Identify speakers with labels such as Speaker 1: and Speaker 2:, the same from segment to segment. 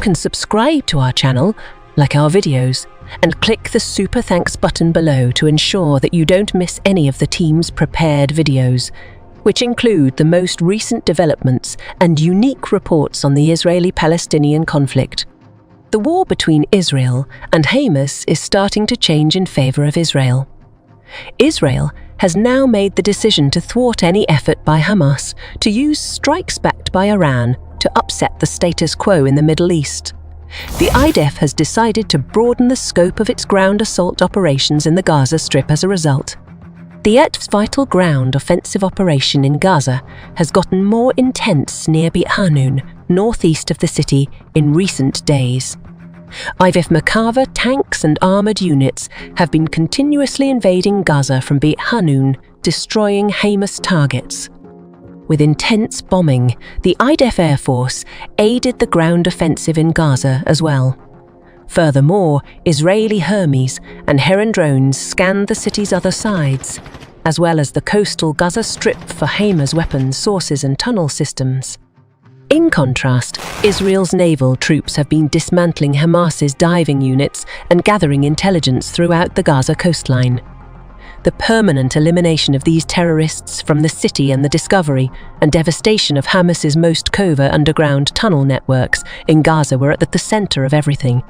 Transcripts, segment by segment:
Speaker 1: can subscribe to our channel, like our videos, and click the super thanks button below to ensure that you don't miss any of the team's prepared videos, which include the most recent developments and unique reports on the Israeli-Palestinian conflict. The war between Israel and Hamas is starting to change in favor of Israel. Israel has now made the decision to thwart any effort by Hamas to use strikes backed by Iran to upset the status quo in the Middle East. The IDF has decided to broaden the scope of its ground assault operations in the Gaza Strip as a result. The yet vital ground offensive operation in Gaza has gotten more intense near Beit Hanun, northeast of the city, in recent days. IDF Merkava tanks and armoured units have been continuously invading Gaza from Beit Hanun, destroying Hamas targets. With intense bombing, the IDF Air Force aided the ground offensive in Gaza as well. Furthermore, Israeli Hermes and Heron drones scanned the city's other sides, as well as the coastal Gaza Strip for Hamas weapons sources and tunnel systems. In contrast, Israel's naval troops have been dismantling Hamas's diving units and gathering intelligence throughout the Gaza coastline. The permanent elimination of these terrorists from the city and the discovery and devastation of Hamas's most covert underground tunnel networks in Gaza were at the center of everything.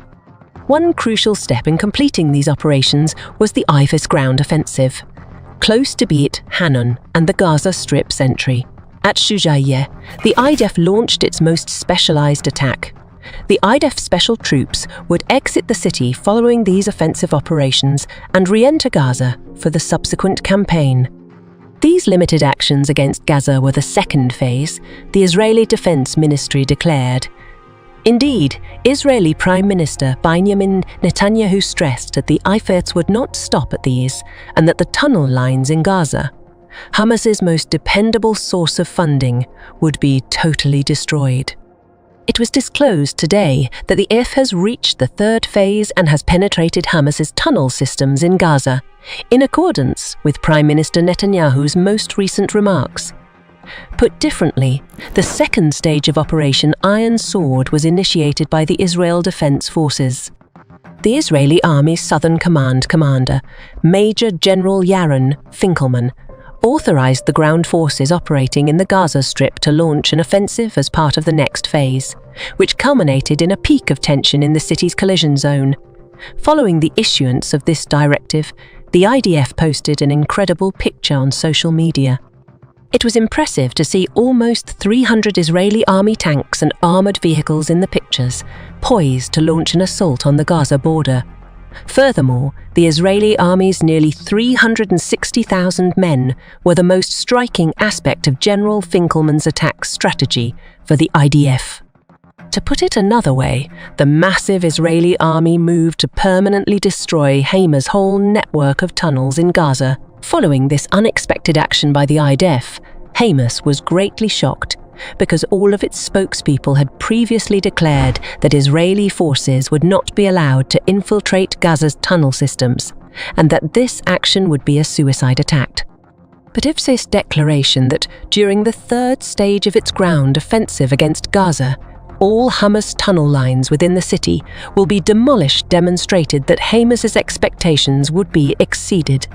Speaker 1: One crucial step in completing these operations was the IDF's ground offensive. Close to Beit Hanun and the Gaza Strip's entry, at Shujaiyyeh, the IDF launched its most specialized attack. The IDF special troops would exit the city following these offensive operations and re-enter Gaza for the subsequent campaign. These limited actions against Gaza were the second phase, the Israeli Defense Ministry declared. Indeed, Israeli Prime Minister Benjamin Netanyahu stressed that the efforts would not stop at these and that the tunnel lines in Gaza, Hamas's most dependable source of funding, would be totally destroyed. It was disclosed today that the IDF has reached the third phase and has penetrated Hamas's tunnel systems in Gaza, in accordance with Prime Minister Netanyahu's most recent remarks. Put differently, the second stage of Operation Iron Sword was initiated by the Israel Defense Forces. The Israeli Army's Southern Command commander, Major General Yaron Finkelman, authorized the ground forces operating in the Gaza Strip to launch an offensive as part of the next phase, which culminated in a peak of tension in the city's collision zone. Following the issuance of this directive, the IDF posted an incredible picture on social media. It was impressive to see almost 300 Israeli army tanks and armoured vehicles in the pictures, poised to launch an assault on the Gaza border. Furthermore, the Israeli army's nearly 360,000 men were the most striking aspect of General Finkelman's attack strategy for the IDF. To put it another way, the massive Israeli army moved to permanently destroy Hamas' whole network of tunnels in Gaza. Following this unexpected action by the IDF, Hamas was greatly shocked because all of its spokespeople had previously declared that Israeli forces would not be allowed to infiltrate Gaza's tunnel systems, and that this action would be a suicide attack. But if this declaration that during the third stage of its ground offensive against Gaza, all Hamas tunnel lines within the city will be demolished demonstrated that Hamas's expectations would be exceeded.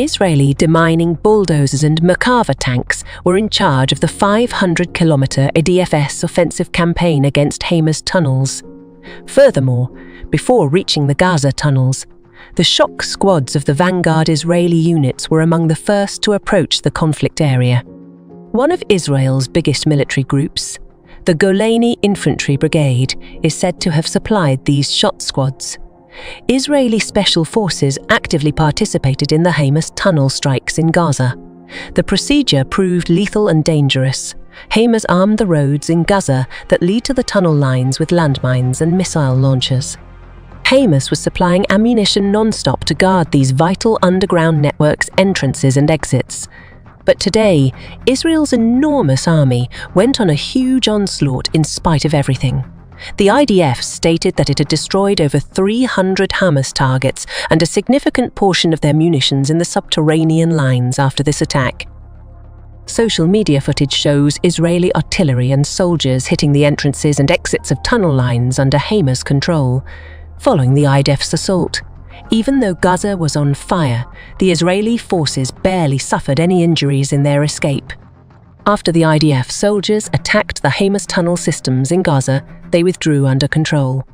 Speaker 1: Israeli demining bulldozers and Merkava tanks were in charge of the 500-kilometer IDF's offensive campaign against Hamas tunnels. Furthermore, before reaching the Gaza tunnels, the shock squads of the vanguard Israeli units were among the first to approach the conflict area. One of Israel's biggest military groups, the Golani Infantry Brigade, is said to have supplied these shot squads. Israeli special forces actively participated in the Hamas tunnel strikes in Gaza. The procedure proved lethal and dangerous. Hamas armed the roads in Gaza that lead to the tunnel lines with landmines and missile launchers. Hamas was supplying ammunition non-stop to guard these vital underground networks' entrances and exits. But today, Israel's enormous army went on a huge onslaught in spite of everything. The IDF stated that it had destroyed over 300 Hamas targets and a significant portion of their munitions in the subterranean lines after this attack. Social media footage shows Israeli artillery and soldiers hitting the entrances and exits of tunnel lines under Hamas control, following the IDF's assault. Even though Gaza was on fire, the Israeli forces barely suffered any injuries in their escape. After the IDF soldiers attacked the Hamas tunnel systems in Gaza, they withdrew under control.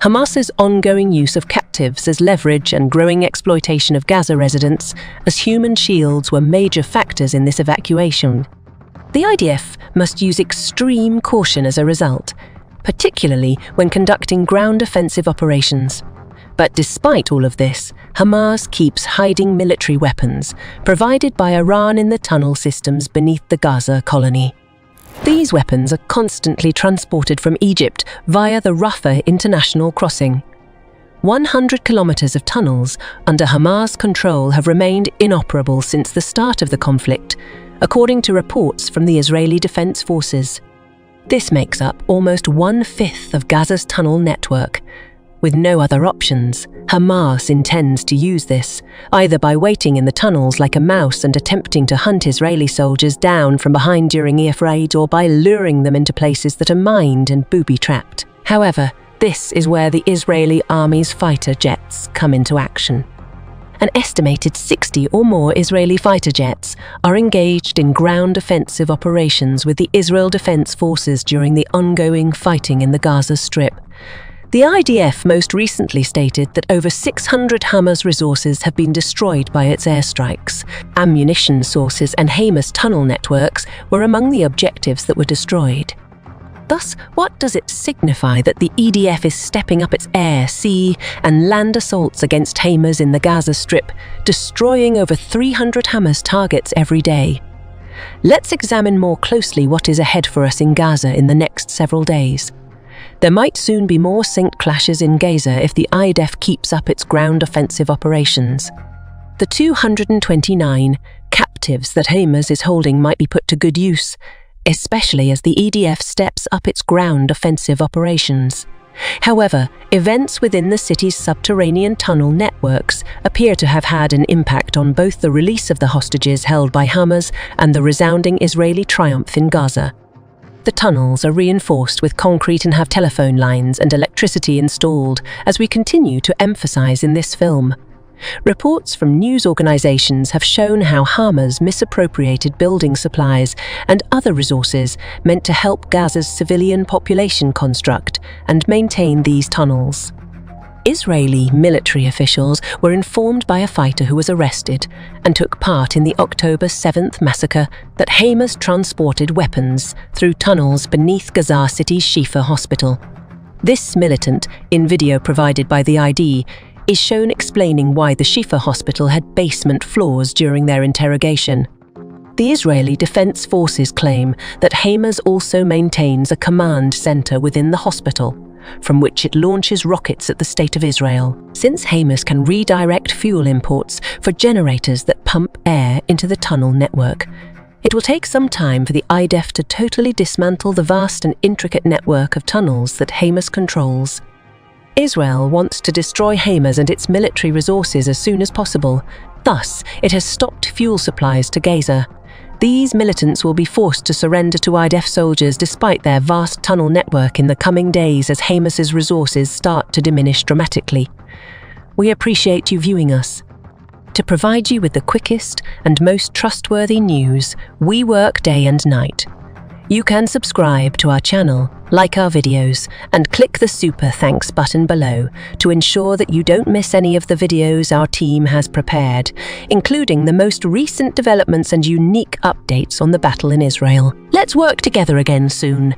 Speaker 1: Hamas's ongoing use of captives as leverage and growing exploitation of Gaza residents as human shields were major factors in this evacuation. The IDF must use extreme caution as a result, particularly when conducting ground offensive operations. But despite all of this, Hamas keeps hiding military weapons provided by Iran in the tunnel systems beneath the Gaza colony. These weapons are constantly transported from Egypt via the Rafah international crossing. 100 kilometers of tunnels under Hamas control have remained inoperable since the start of the conflict, according to reports from the Israeli Defense Forces. This makes up almost 1/5 of Gaza's tunnel network. With no other options, Hamas intends to use this, either by waiting in the tunnels like a mouse and attempting to hunt Israeli soldiers down from behind during air raids, or by luring them into places that are mined and booby-trapped. However, this is where the Israeli army's fighter jets come into action. An estimated 60 or more Israeli fighter jets are engaged in ground offensive operations with the Israel Defense Forces during the ongoing fighting in the Gaza Strip. The IDF most recently stated that over 600 Hamas resources have been destroyed by its airstrikes. Ammunition sources and Hamas tunnel networks were among the objectives that were destroyed. Thus, what does it signify that the IDF is stepping up its air, sea, and land assaults against Hamas in the Gaza Strip, destroying over 300 Hamas targets every day? Let's examine more closely what is ahead for us in Gaza in the next several days. There might soon be more synced clashes in Gaza if the IDF keeps up its ground offensive operations. The 229 captives that Hamas is holding might be put to good use, especially as the IDF steps up its ground offensive operations. However, events within the city's subterranean tunnel networks appear to have had an impact on both the release of the hostages held by Hamas and the resounding Israeli triumph in Gaza. The tunnels are reinforced with concrete and have telephone lines and electricity installed, as we continue to emphasize in this film. Reports from news organizations have shown how Hamas misappropriated building supplies and other resources meant to help Gaza's civilian population construct and maintain these tunnels. Israeli military officials were informed by a fighter who was arrested and took part in the October 7th massacre that Hamas transported weapons through tunnels beneath Gaza City's Shifa hospital. This militant, in video provided by the ID, is shown explaining why the Shifa hospital had basement floors during their interrogation. The Israeli Defense Forces claim that Hamas also maintains a command center within the hospital, from which it launches rockets at the State of Israel. Since Hamas can redirect fuel imports for generators that pump air into the tunnel network, it will take some time for the IDF to totally dismantle the vast and intricate network of tunnels that Hamas controls. Israel wants to destroy Hamas and its military resources as soon as possible. Thus, it has stopped fuel supplies to Gaza. These militants will be forced to surrender to IDF soldiers despite their vast tunnel network in the coming days as Hamas's resources start to diminish dramatically. We appreciate you viewing us. To provide you with the quickest and most trustworthy news, we work day and night. You can subscribe to our channel, like our videos, and click the super thanks button below to ensure that you don't miss any of the videos our team has prepared, including the most recent developments and unique updates on the battle in Israel. Let's work together again soon.